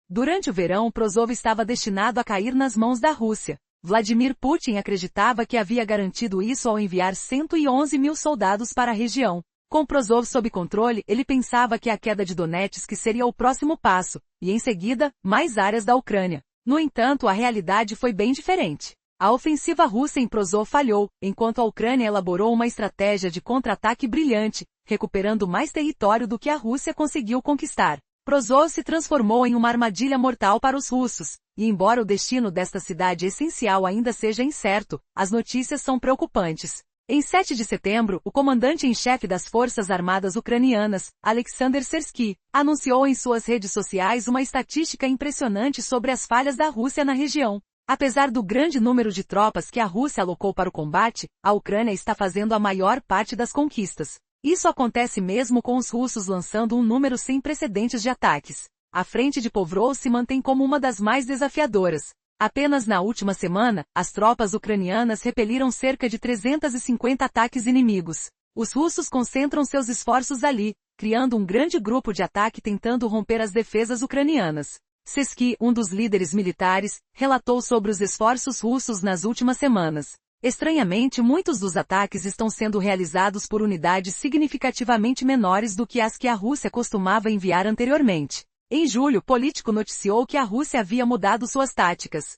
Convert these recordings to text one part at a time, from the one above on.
Durante o verão, Prozov estava destinado a cair nas mãos da Rússia. Vladimir Putin acreditava que havia garantido isso ao enviar 111 mil soldados para a região. Com Prozov sob controle, ele pensava que a queda de Donetsk seria o próximo passo, e em seguida, mais áreas da Ucrânia. No entanto, a realidade foi bem diferente. A ofensiva russa em Prozov falhou, enquanto a Ucrânia elaborou uma estratégia de contra-ataque brilhante, recuperando mais território do que a Rússia conseguiu conquistar. Prozov se transformou em uma armadilha mortal para os russos, e embora o destino desta cidade essencial ainda seja incerto, as notícias são preocupantes. Em 7 de setembro, o comandante-em-chefe das Forças Armadas Ucranianas, Alexander Sersky, anunciou em suas redes sociais uma estatística impressionante sobre as falhas da Rússia na região. Apesar do grande número de tropas que a Rússia alocou para o combate, a Ucrânia está fazendo a maior parte das conquistas. Isso acontece mesmo com os russos lançando um número sem precedentes de ataques. A frente de Povrov se mantém como uma das mais desafiadoras. Apenas na última semana, as tropas ucranianas repeliram cerca de 350 ataques inimigos. Os russos concentram seus esforços ali, criando um grande grupo de ataque tentando romper as defesas ucranianas. Sersky, um dos líderes militares, relatou sobre os esforços russos nas últimas semanas. Estranhamente, muitos dos ataques estão sendo realizados por unidades significativamente menores do que as que a Rússia costumava enviar anteriormente. Em julho, Político noticiou que a Rússia havia mudado suas táticas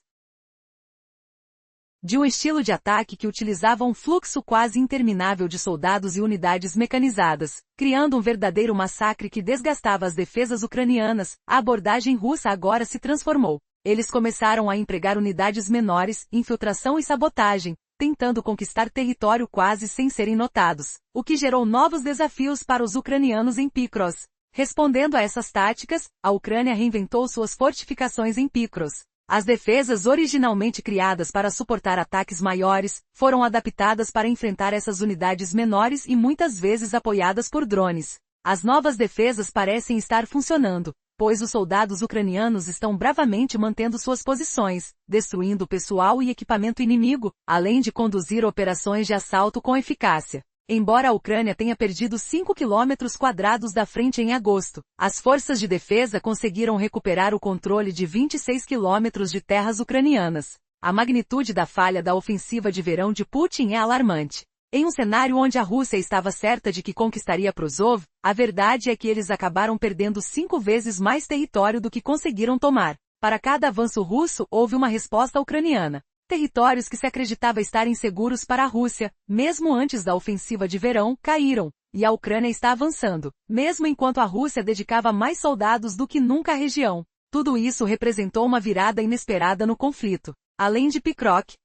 de um estilo de ataque que utilizava um fluxo quase interminável de soldados e unidades mecanizadas, criando um verdadeiro massacre que desgastava as defesas ucranianas. A abordagem russa agora se transformou. Eles começaram a empregar unidades menores, infiltração e sabotagem, tentando conquistar território quase sem serem notados, o que gerou novos desafios para os ucranianos em Picros. Respondendo a essas táticas, a Ucrânia reinventou suas fortificações em Picros. As defesas originalmente criadas para suportar ataques maiores, foram adaptadas para enfrentar essas unidades menores e muitas vezes apoiadas por drones. As novas defesas parecem estar funcionando, pois os soldados ucranianos estão bravamente mantendo suas posições, destruindo pessoal e equipamento inimigo, além de conduzir operações de assalto com eficácia. Embora a Ucrânia tenha perdido 5 km² da frente em agosto, as forças de defesa conseguiram recuperar o controle de 26 km de terras ucranianas. A magnitude da falha da ofensiva de verão de Putin é alarmante. Em um cenário onde a Rússia estava certa de que conquistaria Prozov, a verdade é que eles acabaram perdendo 5 vezes mais território do que conseguiram tomar. Para cada avanço russo, houve uma resposta ucraniana. Territórios que se acreditava estarem seguros para a Rússia, mesmo antes da ofensiva de verão, caíram, e a Ucrânia está avançando, mesmo enquanto a Rússia dedicava mais soldados do que nunca à região. Tudo isso representou uma virada inesperada no conflito. Além de Pokrovsk,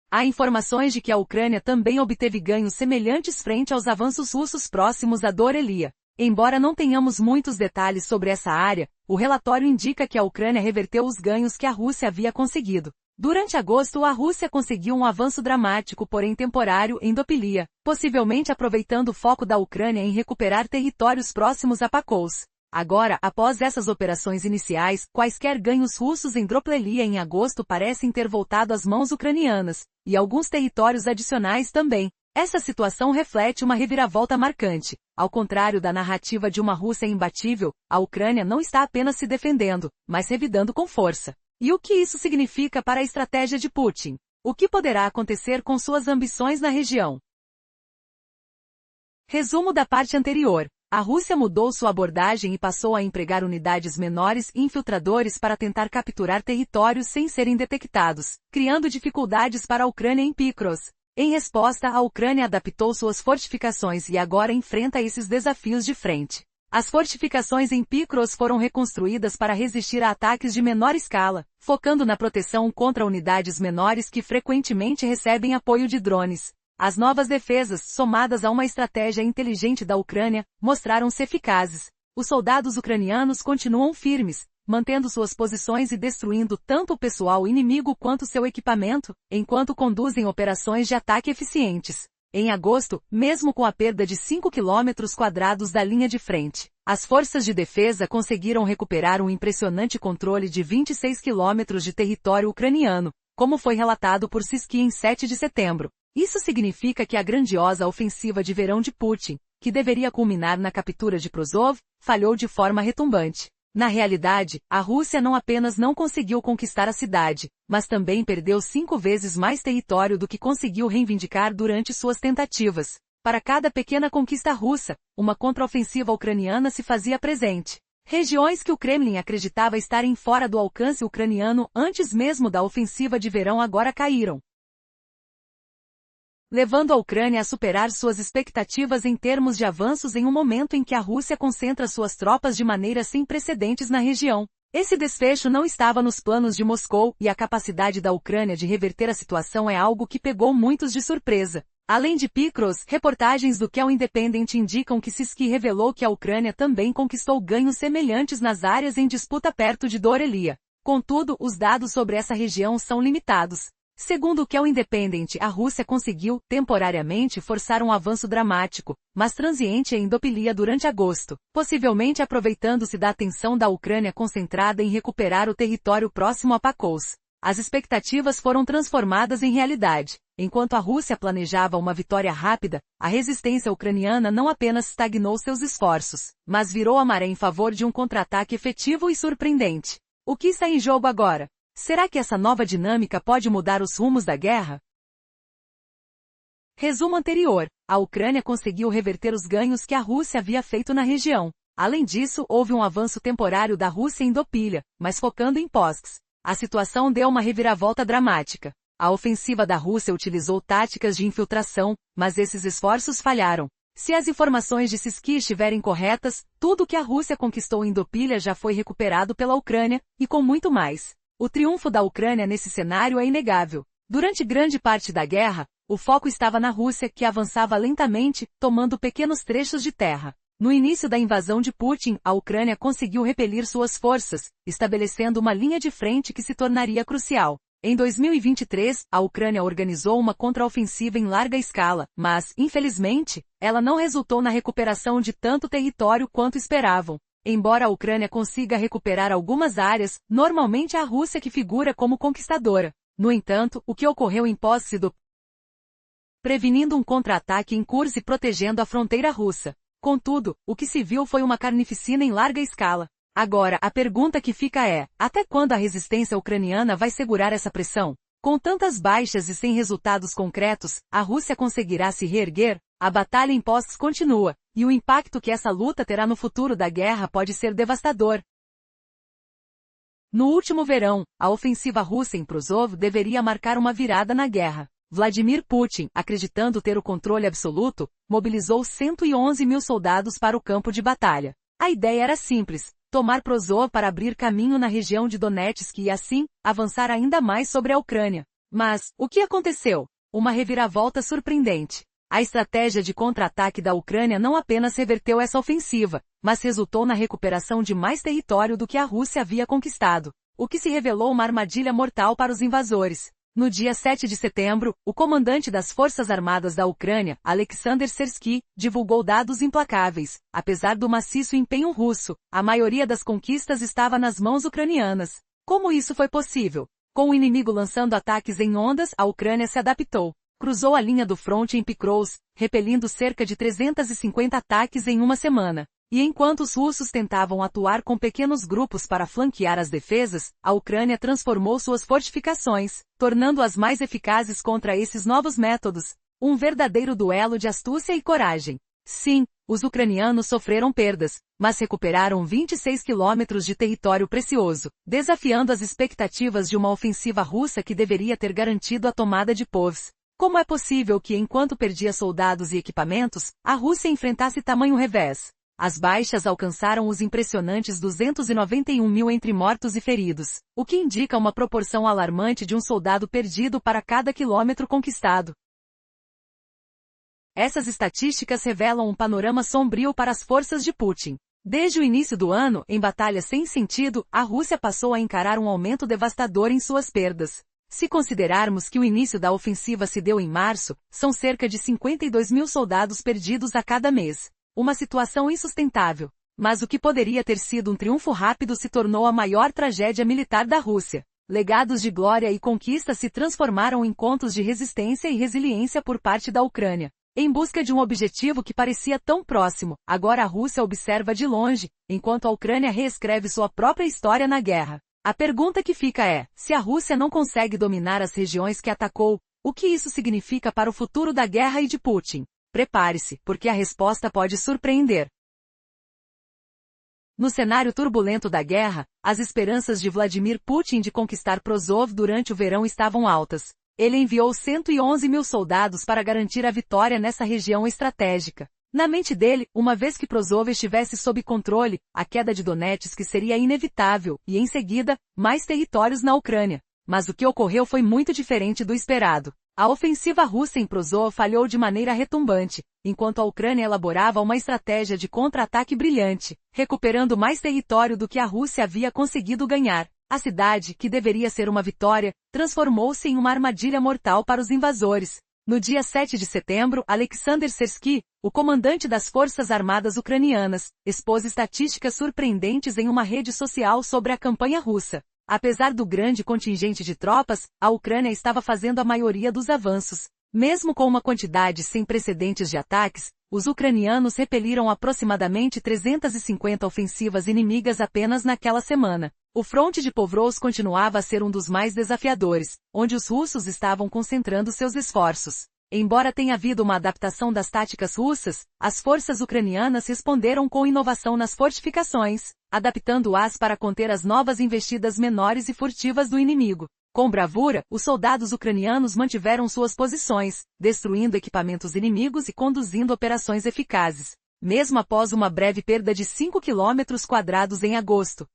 há informações de que a Ucrânia também obteve ganhos semelhantes frente aos avanços russos próximos a Dorelia. Embora não tenhamos muitos detalhes sobre essa área, o relatório indica que a Ucrânia reverteu os ganhos que a Rússia havia conseguido. Durante agosto, a Rússia conseguiu um avanço dramático, porém temporário, em Dopilia, possivelmente aproveitando o foco da Ucrânia em recuperar territórios próximos a Pakous. Agora, após essas operações iniciais, quaisquer ganhos russos em Droplelia em agosto parecem ter voltado às mãos ucranianas, e alguns territórios adicionais também. Essa situação reflete uma reviravolta marcante. Ao contrário da narrativa de uma Rússia imbatível, a Ucrânia não está apenas se defendendo, mas revidando com força. E o que isso significa para a estratégia de Putin? O que poderá acontecer com suas ambições na região? Resumo da parte anterior. A Rússia mudou sua abordagem e passou a empregar unidades menores e infiltradores para tentar capturar territórios sem serem detectados, criando dificuldades para a Ucrânia em Picros. Em resposta, a Ucrânia adaptou suas fortificações e agora enfrenta esses desafios de frente. As fortificações em Picros foram reconstruídas para resistir a ataques de menor escala, focando na proteção contra unidades menores que frequentemente recebem apoio de drones. As novas defesas, somadas a uma estratégia inteligente da Ucrânia, mostraram-se eficazes. Os soldados ucranianos continuam firmes, mantendo suas posições e destruindo tanto o pessoal inimigo quanto seu equipamento, enquanto conduzem operações de ataque eficientes. Em agosto, mesmo com a perda de 5 km² da linha de frente, as forças de defesa conseguiram recuperar um impressionante controle de 26 km de território ucraniano, como foi relatado por Sersky em 7 de setembro. Isso significa que a grandiosa ofensiva de verão de Putin, que deveria culminar na captura de Prozov, falhou de forma retumbante. Na realidade, a Rússia não apenas não conseguiu conquistar a cidade, mas também perdeu 5 vezes mais território do que conseguiu reivindicar durante suas tentativas. Para cada pequena conquista russa, uma contraofensiva ucraniana se fazia presente. Regiões que o Kremlin acreditava estarem fora do alcance ucraniano antes mesmo da ofensiva de verão agora caíram, levando a Ucrânia a superar suas expectativas em termos de avanços em um momento em que a Rússia concentra suas tropas de maneira sem precedentes na região. Esse desfecho não estava nos planos de Moscou, e a capacidade da Ucrânia de reverter a situação é algo que pegou muitos de surpresa. Além de Picros, reportagens do Kel Independent indicam que Sisky revelou que a Ucrânia também conquistou ganhos semelhantes nas áreas em disputa perto de Dorelia. Contudo, os dados sobre essa região são limitados. Segundo o Kel Independent, a Rússia conseguiu, temporariamente, forçar um avanço dramático, mas transiente em Dopilia durante agosto, possivelmente aproveitando-se da atenção da Ucrânia concentrada em recuperar o território próximo a Pakous. As expectativas foram transformadas em realidade. Enquanto a Rússia planejava uma vitória rápida, a resistência ucraniana não apenas estagnou seus esforços, mas virou a maré em favor de um contra-ataque efetivo e surpreendente. O que está em jogo agora? Será que essa nova dinâmica pode mudar os rumos da guerra? Resumo anterior. A Ucrânia conseguiu reverter os ganhos que a Rússia havia feito na região. Além disso, houve um avanço temporário da Rússia em Dopilia, mas focando em Posks. A situação deu uma reviravolta dramática. A ofensiva da Rússia utilizou táticas de infiltração, mas esses esforços falharam. Se as informações de Sisky estiverem corretas, tudo que a Rússia conquistou em Dopilia já foi recuperado pela Ucrânia, e com muito mais. O triunfo da Ucrânia nesse cenário é inegável. Durante grande parte da guerra, o foco estava na Rússia, que avançava lentamente, tomando pequenos trechos de terra. No início da invasão de Putin, a Ucrânia conseguiu repelir suas forças, estabelecendo uma linha de frente que se tornaria crucial. Em 2023, a Ucrânia organizou uma contraofensiva em larga escala, mas, infelizmente, ela não resultou na recuperação de tanto território quanto esperavam. Embora a Ucrânia consiga recuperar algumas áreas, normalmente é a Rússia que figura como conquistadora. No entanto, o que ocorreu em Posks prevenindo um contra-ataque em curso e protegendo a fronteira russa. Contudo, o que se viu foi uma carnificina em larga escala. Agora, a pergunta que fica é, até quando a resistência ucraniana vai segurar essa pressão? Com tantas baixas e sem resultados concretos, a Rússia conseguirá se reerguer? A batalha em Posks continua, e o impacto que essa luta terá no futuro da guerra pode ser devastador. No último verão, a ofensiva russa em Prozov deveria marcar uma virada na guerra. Vladimir Putin, acreditando ter o controle absoluto, mobilizou 111 mil soldados para o campo de batalha. A ideia era simples: tomar Prozov para abrir caminho na região de Donetsk e assim, avançar ainda mais sobre a Ucrânia. Mas, o que aconteceu? Uma reviravolta surpreendente. A estratégia de contra-ataque da Ucrânia não apenas reverteu essa ofensiva, mas resultou na recuperação de mais território do que a Rússia havia conquistado, o que se revelou uma armadilha mortal para os invasores. No dia 7 de setembro, o comandante das Forças Armadas da Ucrânia, Alexander Sersky, divulgou dados implacáveis. Apesar do maciço empenho russo, a maioria das conquistas estava nas mãos ucranianas. Como isso foi possível? Com o inimigo lançando ataques em ondas, a Ucrânia se adaptou. Cruzou a linha do fronte em Picross, repelindo cerca de 350 ataques em uma semana. E enquanto os russos tentavam atuar com pequenos grupos para flanquear as defesas, a Ucrânia transformou suas fortificações, tornando-as mais eficazes contra esses novos métodos. Um verdadeiro duelo de astúcia e coragem. Sim, os ucranianos sofreram perdas, mas recuperaram 26 quilômetros de território precioso, desafiando as expectativas de uma ofensiva russa que deveria ter garantido a tomada de Povs. Como é possível que, enquanto perdia soldados e equipamentos, a Rússia enfrentasse tamanho revés? As baixas alcançaram os impressionantes 291 mil entre mortos e feridos, o que indica uma proporção alarmante de um soldado perdido para cada quilômetro conquistado. Essas estatísticas revelam um panorama sombrio para as forças de Putin. Desde o início do ano, em batalhas sem sentido, a Rússia passou a encarar um aumento devastador em suas perdas. Se considerarmos que o início da ofensiva se deu em março, são cerca de 52 mil soldados perdidos a cada mês. Uma situação insustentável. Mas o que poderia ter sido um triunfo rápido se tornou a maior tragédia militar da Rússia. Legados de glória e conquista se transformaram em contos de resistência e resiliência por parte da Ucrânia. Em busca de um objetivo que parecia tão próximo, agora a Rússia observa de longe, enquanto a Ucrânia reescreve sua própria história na guerra. A pergunta que fica é, se a Rússia não consegue dominar as regiões que atacou, o que isso significa para o futuro da guerra e de Putin? Prepare-se, porque a resposta pode surpreender. No cenário turbulento da guerra, as esperanças de Vladimir Putin de conquistar Prozov durante o verão estavam altas. Ele enviou 111 mil soldados para garantir a vitória nessa região estratégica. Na mente dele, uma vez que Prozov estivesse sob controle, a queda de Donetsk seria inevitável, e em seguida, mais territórios na Ucrânia. Mas o que ocorreu foi muito diferente do esperado. A ofensiva russa em Prozov falhou de maneira retumbante, enquanto a Ucrânia elaborava uma estratégia de contra-ataque brilhante, recuperando mais território do que a Rússia havia conseguido ganhar. A cidade, que deveria ser uma vitória, transformou-se em uma armadilha mortal para os invasores. No dia 7 de setembro, Alexander Sersky, o comandante das Forças Armadas Ucranianas, expôs estatísticas surpreendentes em uma rede social sobre a campanha russa. Apesar do grande contingente de tropas, a Ucrânia estava fazendo a maioria dos avanços. Mesmo com uma quantidade sem precedentes de ataques, os ucranianos repeliram aproximadamente 350 ofensivas inimigas apenas naquela semana. O fronte de Povros continuava a ser um dos mais desafiadores, onde os russos estavam concentrando seus esforços. Embora tenha havido uma adaptação das táticas russas, as forças ucranianas responderam com inovação nas fortificações, adaptando-as para conter as novas investidas menores e furtivas do inimigo. Com bravura, os soldados ucranianos mantiveram suas posições, destruindo equipamentos inimigos e conduzindo operações eficazes, mesmo após uma breve perda de 5 km² em agosto.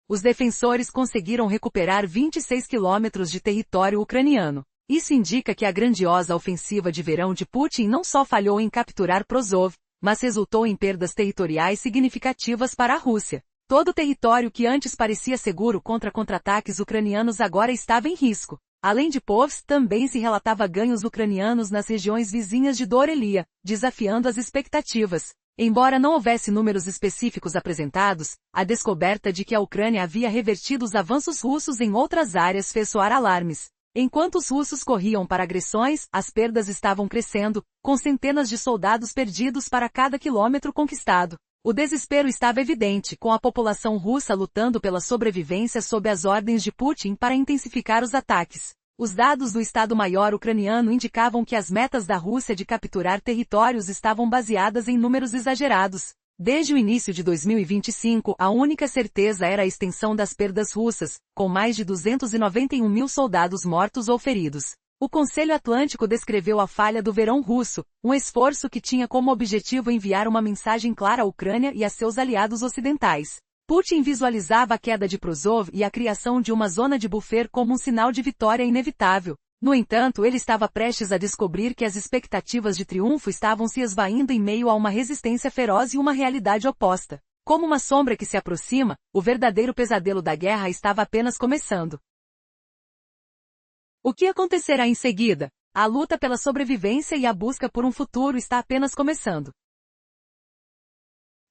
Os defensores conseguiram recuperar 26 quilômetros de território ucraniano. Isso indica que a grandiosa ofensiva de verão de Putin não só falhou em capturar Prozov, mas resultou em perdas territoriais significativas para a Rússia. Todo o território que antes parecia seguro contra contra-ataques ucranianos agora estava em risco. Além de Povs, também se relatava ganhos ucranianos nas regiões vizinhas de Dorelia, desafiando as expectativas. Embora não houvesse números específicos apresentados, a descoberta de que a Ucrânia havia revertido os avanços russos em outras áreas fez soar alarmes. Enquanto os russos corriam para agressões, as perdas estavam crescendo, com centenas de soldados perdidos para cada quilômetro conquistado. O desespero estava evidente, com a população russa lutando pela sobrevivência sob as ordens de Putin para intensificar os ataques. Os dados do Estado-Maior ucraniano indicavam que as metas da Rússia de capturar territórios estavam baseadas em números exagerados. Desde o início de 2025, a única certeza era a extensão das perdas russas, com mais de 291 mil soldados mortos ou feridos. O Conselho Atlântico descreveu a falha do verão russo, um esforço que tinha como objetivo enviar uma mensagem clara à Ucrânia e a seus aliados ocidentais. Putin visualizava a queda de Prozov e a criação de uma zona de buffer como um sinal de vitória inevitável. No entanto, ele estava prestes a descobrir que as expectativas de triunfo estavam se esvaindo em meio a uma resistência feroz e uma realidade oposta. Como uma sombra que se aproxima, o verdadeiro pesadelo da guerra estava apenas começando. O que acontecerá em seguida? A luta pela sobrevivência e a busca por um futuro está apenas começando.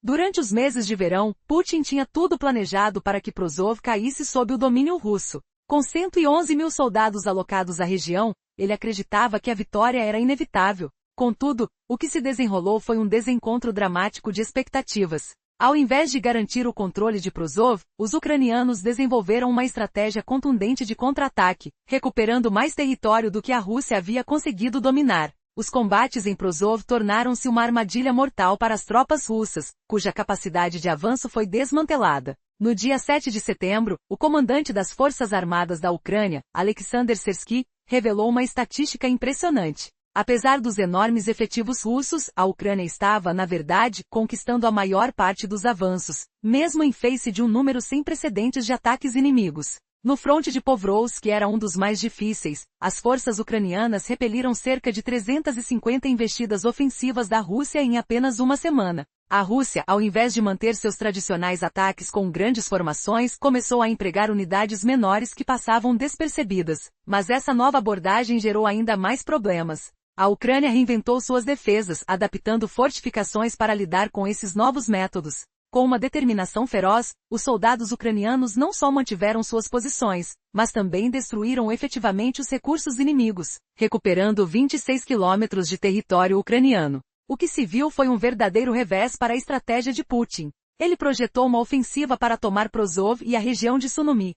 Durante os meses de verão, Putin tinha tudo planejado para que Prozov caísse sob o domínio russo. Com 111 mil soldados alocados à região, ele acreditava que a vitória era inevitável. Contudo, o que se desenrolou foi um desencontro dramático de expectativas. Ao invés de garantir o controle de Prozov, os ucranianos desenvolveram uma estratégia contundente de contra-ataque, recuperando mais território do que a Rússia havia conseguido dominar. Os combates em Prozov tornaram-se uma armadilha mortal para as tropas russas, cuja capacidade de avanço foi desmantelada. No dia 7 de setembro, o comandante das Forças Armadas da Ucrânia, Alexander Sersky, revelou uma estatística impressionante. Apesar dos enormes efetivos russos, a Ucrânia estava, na verdade, conquistando a maior parte dos avanços, mesmo em face de um número sem precedentes de ataques inimigos. No fronte de Povros, que era um dos mais difíceis, as forças ucranianas repeliram cerca de 350 investidas ofensivas da Rússia em apenas uma semana. A Rússia, ao invés de manter seus tradicionais ataques com grandes formações, começou a empregar unidades menores que passavam despercebidas. Mas essa nova abordagem gerou ainda mais problemas. A Ucrânia reinventou suas defesas, adaptando fortificações para lidar com esses novos métodos. Com uma determinação feroz, os soldados ucranianos não só mantiveram suas posições, mas também destruíram efetivamente os recursos inimigos, recuperando 26 quilômetros de território ucraniano. O que se viu foi um verdadeiro revés para a estratégia de Putin. Ele projetou uma ofensiva para tomar Prozov e a região de Sunomi,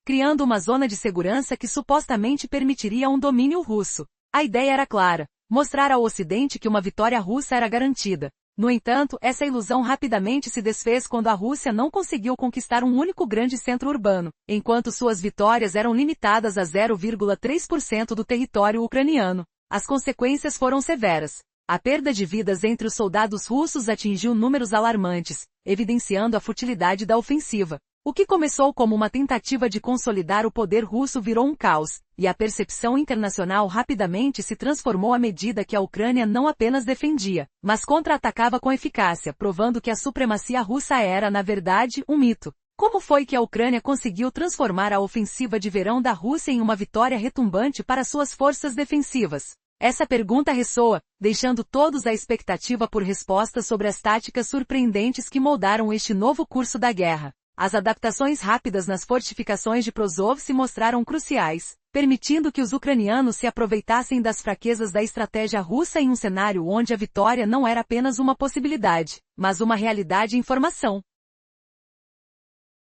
criando uma zona de segurança que supostamente permitiria um domínio russo. A ideia era clara: mostrar ao Ocidente que uma vitória russa era garantida. No entanto, essa ilusão rapidamente se desfez quando a Rússia não conseguiu conquistar um único grande centro urbano, enquanto suas vitórias eram limitadas a 0,3% do território ucraniano. As consequências foram severas. A perda de vidas entre os soldados russos atingiu números alarmantes, evidenciando a futilidade da ofensiva. O que começou como uma tentativa de consolidar o poder russo virou um caos, e a percepção internacional rapidamente se transformou à medida que a Ucrânia não apenas defendia, mas contra-atacava com eficácia, provando que a supremacia russa era, na verdade, um mito. Como foi que a Ucrânia conseguiu transformar a ofensiva de verão da Rússia em uma vitória retumbante para suas forças defensivas? Essa pergunta ressoa, deixando todos à expectativa por respostas sobre as táticas surpreendentes que moldaram este novo curso da guerra. As adaptações rápidas nas fortificações de Prozov se mostraram cruciais, permitindo que os ucranianos se aproveitassem das fraquezas da estratégia russa em um cenário onde a vitória não era apenas uma possibilidade, mas uma realidade em formação.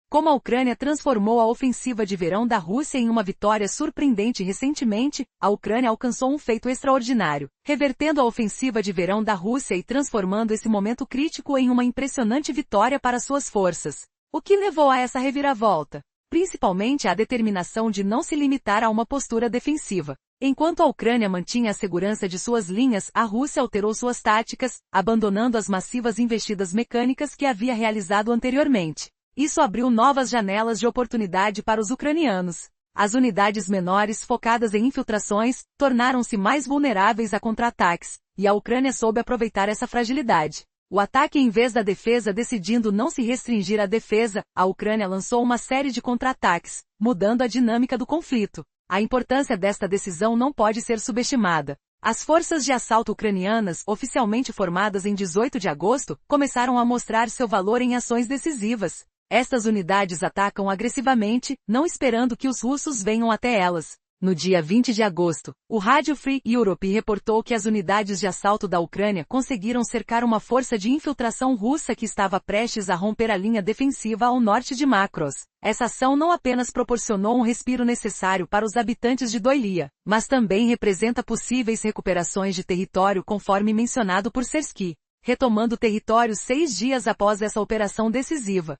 Como a Ucrânia transformou a ofensiva de verão da Rússia em uma vitória surpreendente recentemente, a Ucrânia alcançou um feito extraordinário, revertendo a ofensiva de verão da Rússia e transformando esse momento crítico em uma impressionante vitória para suas forças. O que levou a essa reviravolta? Principalmente a determinação de não se limitar a uma postura defensiva. Enquanto a Ucrânia mantinha a segurança de suas linhas, a Rússia alterou suas táticas, abandonando as massivas investidas mecânicas que havia realizado anteriormente. Isso abriu novas janelas de oportunidade para os ucranianos. As unidades menores focadas em infiltrações tornaram-se mais vulneráveis a contra-ataques, e a Ucrânia soube aproveitar essa fragilidade. O ataque em vez da defesa, decidindo não se restringir à defesa, a Ucrânia lançou uma série de contra-ataques, mudando a dinâmica do conflito. A importância desta decisão não pode ser subestimada. As forças de assalto ucranianas, oficialmente formadas em 18 de agosto, começaram a mostrar seu valor em ações decisivas. Estas unidades atacam agressivamente, não esperando que os russos venham até elas. No dia 20 de agosto, o rádio Free Europe reportou que as unidades de assalto da Ucrânia conseguiram cercar uma força de infiltração russa que estava prestes a romper a linha defensiva ao norte de Makros. Essa ação não apenas proporcionou um respiro necessário para os habitantes de Doilia, mas também representa possíveis recuperações de território conforme mencionado por Sersky, retomando território 6 dias após essa operação decisiva.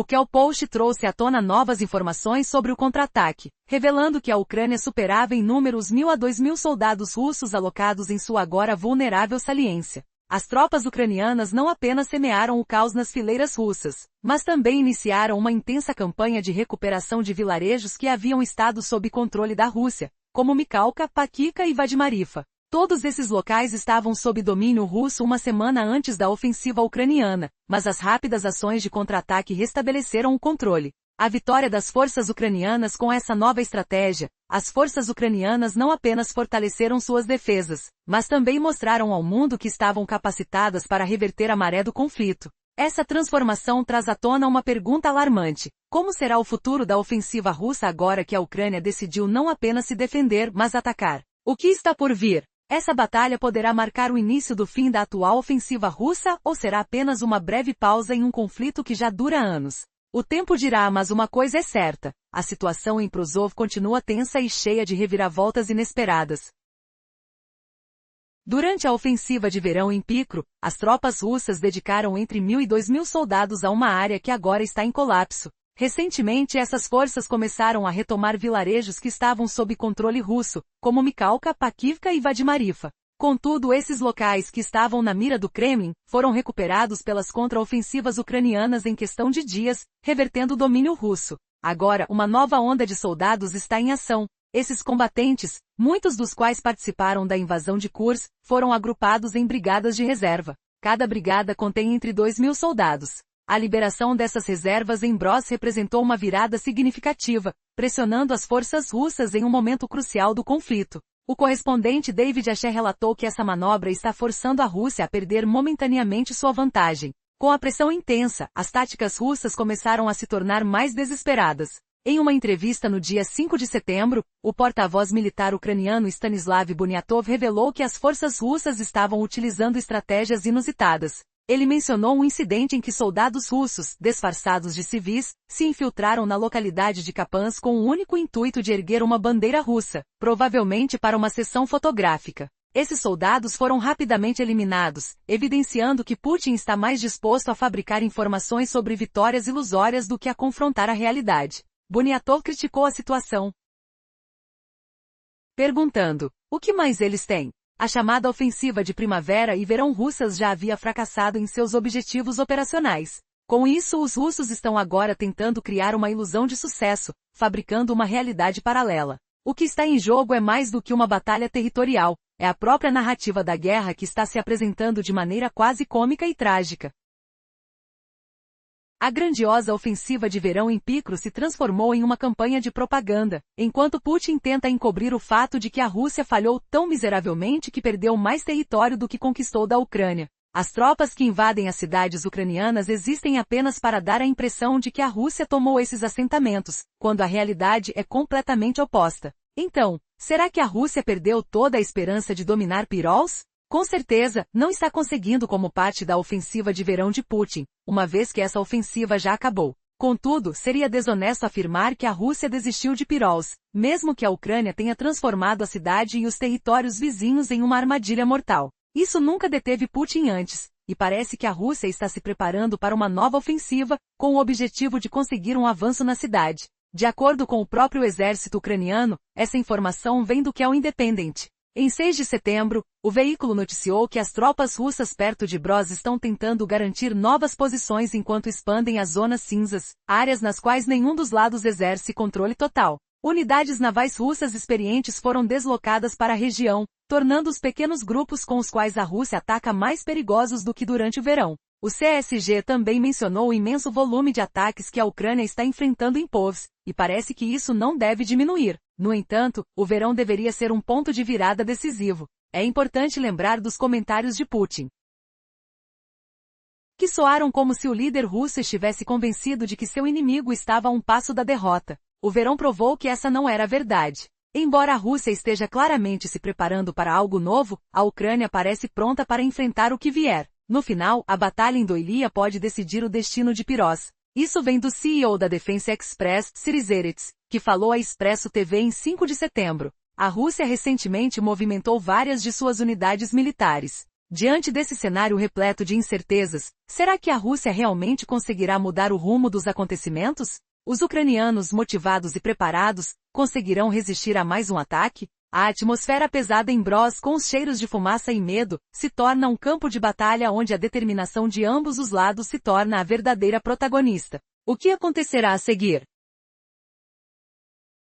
O Post trouxe à tona novas informações sobre o contra-ataque, revelando que a Ucrânia superava em números 1.000 a 2.000 soldados russos alocados em sua agora vulnerável saliência. As tropas ucranianas não apenas semearam o caos nas fileiras russas, mas também iniciaram uma intensa campanha de recuperação de vilarejos que haviam estado sob controle da Rússia, como Mikhalka, Pakivka e Vadimarifa. Todos esses locais estavam sob domínio russo uma semana antes da ofensiva ucraniana, mas as rápidas ações de contra-ataque restabeleceram o controle. A vitória das forças ucranianas com essa nova estratégia, as forças ucranianas não apenas fortaleceram suas defesas, mas também mostraram ao mundo que estavam capacitadas para reverter a maré do conflito. Essa transformação traz à tona uma pergunta alarmante: como será o futuro da ofensiva russa agora que a Ucrânia decidiu não apenas se defender, mas atacar? O que está por vir? Essa batalha poderá marcar o início do fim da atual ofensiva russa ou será apenas uma breve pausa em um conflito que já dura anos? O tempo dirá, mas uma coisa é certa: a situação em Prozov continua tensa e cheia de reviravoltas inesperadas. Durante a ofensiva de verão em Picro, as tropas russas dedicaram entre 1.000 e 2.000 soldados a uma área que agora está em colapso. Recentemente essas forças começaram a retomar vilarejos que estavam sob controle russo, como Mikhalka, Pakivka e Vadimarifa. Contudo, esses locais que estavam na mira do Kremlin, foram recuperados pelas contraofensivas ucranianas em questão de dias, revertendo o domínio russo. Agora, uma nova onda de soldados está em ação. Esses combatentes, muitos dos quais participaram da invasão de Kursk, foram agrupados em brigadas de reserva. Cada brigada contém entre 2.000 soldados. A liberação dessas reservas em Brest representou uma virada significativa, pressionando as forças russas em um momento crucial do conflito. O correspondente David Asher relatou que essa manobra está forçando a Rússia a perder momentaneamente sua vantagem. Com a pressão intensa, as táticas russas começaram a se tornar mais desesperadas. Em uma entrevista no dia 5 de setembro, o porta-voz militar ucraniano Stanislav Bunyatov revelou que as forças russas estavam utilizando estratégias inusitadas. Ele mencionou um incidente em que soldados russos, disfarçados de civis, se infiltraram na localidade de Kapans com o único intuito de erguer uma bandeira russa, provavelmente para uma sessão fotográfica. Esses soldados foram rapidamente eliminados, evidenciando que Putin está mais disposto a fabricar informações sobre vitórias ilusórias do que a confrontar a realidade. Bunyatov criticou a situação, perguntando: o que mais eles têm? A chamada ofensiva de primavera e verão russas já havia fracassado em seus objetivos operacionais. Com isso, os russos estão agora tentando criar uma ilusão de sucesso, fabricando uma realidade paralela. O que está em jogo é mais do que uma batalha territorial, é a própria narrativa da guerra que está se apresentando de maneira quase cômica e trágica. A grandiosa ofensiva de verão em Picro se transformou em uma campanha de propaganda, enquanto Putin tenta encobrir o fato de que a Rússia falhou tão miseravelmente que perdeu mais território do que conquistou da Ucrânia. As tropas que invadem as cidades ucranianas existem apenas para dar a impressão de que a Rússia tomou esses assentamentos, quando a realidade é completamente oposta. Então, será que a Rússia perdeu toda a esperança de dominar Pirols? Com certeza, não está conseguindo como parte da ofensiva de verão de Putin, uma vez que essa ofensiva já acabou. Contudo, seria desonesto afirmar que a Rússia desistiu de Pirols, mesmo que a Ucrânia tenha transformado a cidade e os territórios vizinhos em uma armadilha mortal. Isso nunca deteve Putin antes, e parece que a Rússia está se preparando para uma nova ofensiva, com o objetivo de conseguir um avanço na cidade. De acordo com o próprio exército ucraniano, essa informação vem do Kyiv Independent. Em 6 de setembro, o veículo noticiou que as tropas russas perto de Brest estão tentando garantir novas posições enquanto expandem as zonas cinzas, áreas nas quais nenhum dos lados exerce controle total. Unidades navais russas experientes foram deslocadas para a região, tornando os pequenos grupos com os quais a Rússia ataca mais perigosos do que durante o verão. O CSG também mencionou o imenso volume de ataques que a Ucrânia está enfrentando em Povs, e parece que isso não deve diminuir. No entanto, o verão deveria ser um ponto de virada decisivo. É importante lembrar dos comentários de Putin, que soaram como se o líder russo estivesse convencido de que seu inimigo estava a um passo da derrota. O verão provou que essa não era a verdade. Embora a Rússia esteja claramente se preparando para algo novo, a Ucrânia parece pronta para enfrentar o que vier. No final, a batalha em Doilia pode decidir o destino de Piros. Isso vem do CEO da Defense Express, Syrizaryts, que falou à Expresso TV em 5 de setembro. A Rússia recentemente movimentou várias de suas unidades militares. Diante desse cenário repleto de incertezas, será que a Rússia realmente conseguirá mudar o rumo dos acontecimentos? Os ucranianos motivados e preparados, conseguirão resistir a mais um ataque? A atmosfera pesada em Brest com os cheiros de fumaça e medo, se torna um campo de batalha onde a determinação de ambos os lados se torna a verdadeira protagonista. O que acontecerá a seguir?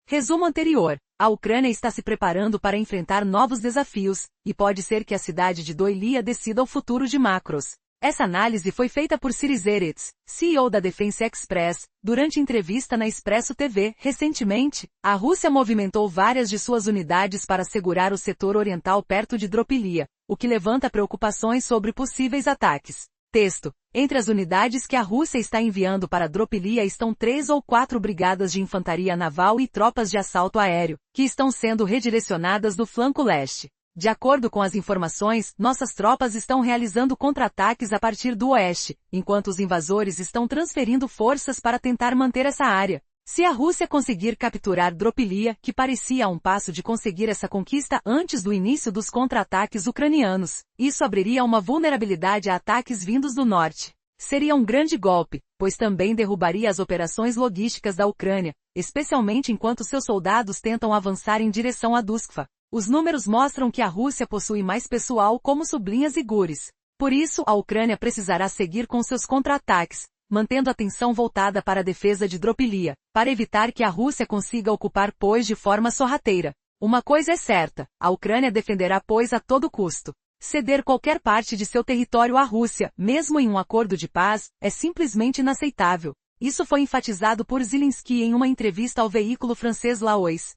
Resumo anterior. A Ucrânia está se preparando para enfrentar novos desafios, e pode ser que a cidade de Doilia decida o futuro de Macros. Essa análise foi feita por Syrizaryts, CEO da Defense Express, durante entrevista na Expresso TV. Recentemente, a Rússia movimentou várias de suas unidades para segurar o setor oriental perto de Dropilia, o que levanta preocupações sobre possíveis ataques. Texto. Entre as unidades que a Rússia está enviando para Dropilia estão 3 ou 4 brigadas de infantaria naval e tropas de assalto aéreo, que estão sendo redirecionadas do flanco leste. De acordo com as informações, nossas tropas estão realizando contra-ataques a partir do oeste, enquanto os invasores estão transferindo forças para tentar manter essa área. Se a Rússia conseguir capturar Dropilia, que parecia a um passo de conseguir essa conquista antes do início dos contra-ataques ucranianos, isso abriria uma vulnerabilidade a ataques vindos do norte. Seria um grande golpe, pois também derrubaria as operações logísticas da Ucrânia, especialmente enquanto seus soldados tentam avançar em direção a Duskva. Os números mostram que a Rússia possui mais pessoal como sublinhas e guris. Por isso, a Ucrânia precisará seguir com seus contra-ataques, mantendo a atenção voltada para a defesa de Dropilia, para evitar que a Rússia consiga ocupar Pois de forma sorrateira. Uma coisa é certa, a Ucrânia defenderá Pois a todo custo. Ceder qualquer parte de seu território à Rússia, mesmo em um acordo de paz, é simplesmente inaceitável. Isso foi enfatizado por Zelensky em uma entrevista ao veículo francês Laois.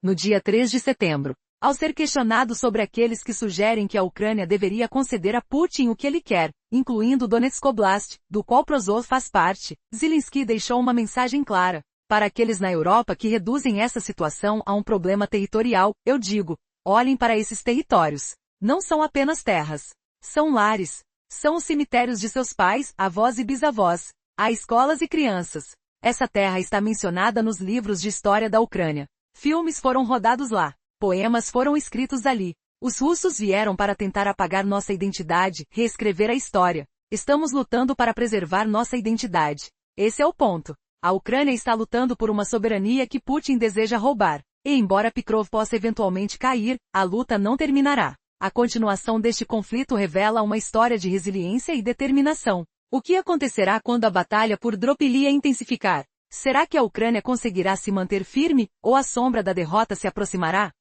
no dia 3 de setembro. Ao ser questionado sobre aqueles que sugerem que a Ucrânia deveria conceder a Putin o que ele quer, incluindo Donetsk Oblast, do qual Prozov faz parte, Zelensky deixou uma mensagem clara. Para aqueles na Europa que reduzem essa situação a um problema territorial, eu digo, olhem para esses territórios. Não são apenas terras. São lares. São os cemitérios de seus pais, avós e bisavós. Há escolas e crianças. Essa terra está mencionada nos livros de história da Ucrânia. Filmes foram rodados lá. Poemas foram escritos ali. Os russos vieram para tentar apagar nossa identidade, reescrever a história. Estamos lutando para preservar nossa identidade. Esse é o ponto. A Ucrânia está lutando por uma soberania que Putin deseja roubar. E embora Petrov possa eventualmente cair, a luta não terminará. A continuação deste conflito revela uma história de resiliência e determinação. O que acontecerá quando a batalha por Dropilya intensificar? Será que a Ucrânia conseguirá se manter firme, ou a sombra da derrota se aproximará?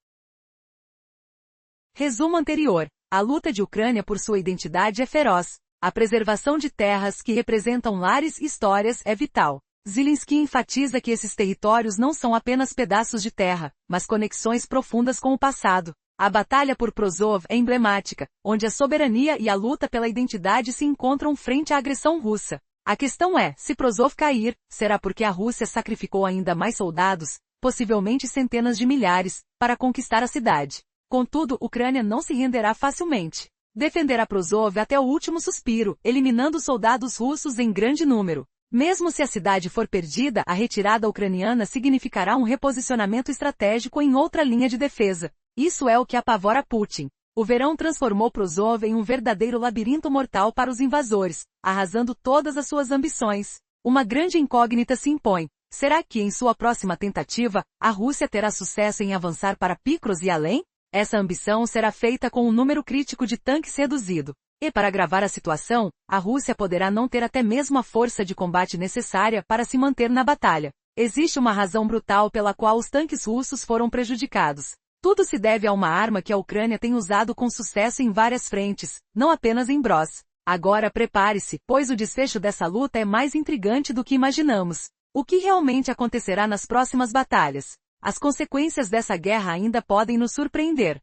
Resumo anterior. A luta de Ucrânia por sua identidade é feroz. A preservação de terras que representam lares e histórias é vital. Zelensky enfatiza que esses territórios não são apenas pedaços de terra, mas conexões profundas com o passado. A batalha por Prozov é emblemática, onde a soberania e a luta pela identidade se encontram frente à agressão russa. A questão é, se Prozov cair, será porque a Rússia sacrificou ainda mais soldados, possivelmente centenas de milhares, para conquistar a cidade. Contudo, Ucrânia não se renderá facilmente. Defenderá Prozov até o último suspiro, eliminando soldados russos em grande número. Mesmo se a cidade for perdida, a retirada ucraniana significará um reposicionamento estratégico em outra linha de defesa. Isso é o que apavora Putin. O verão transformou Prozov em um verdadeiro labirinto mortal para os invasores, arrasando todas as suas ambições. Uma grande incógnita se impõe. Será que, em sua próxima tentativa, a Rússia terá sucesso em avançar para Picros e além? Essa ambição será feita com um número crítico de tanques reduzido. E para agravar a situação, a Rússia poderá não ter até mesmo a força de combate necessária para se manter na batalha. Existe uma razão brutal pela qual os tanques russos foram prejudicados. Tudo se deve a uma arma que a Ucrânia tem usado com sucesso em várias frentes, não apenas em Bros. Agora prepare-se, pois o desfecho dessa luta é mais intrigante do que imaginamos. O que realmente acontecerá nas próximas batalhas? As consequências dessa guerra ainda podem nos surpreender.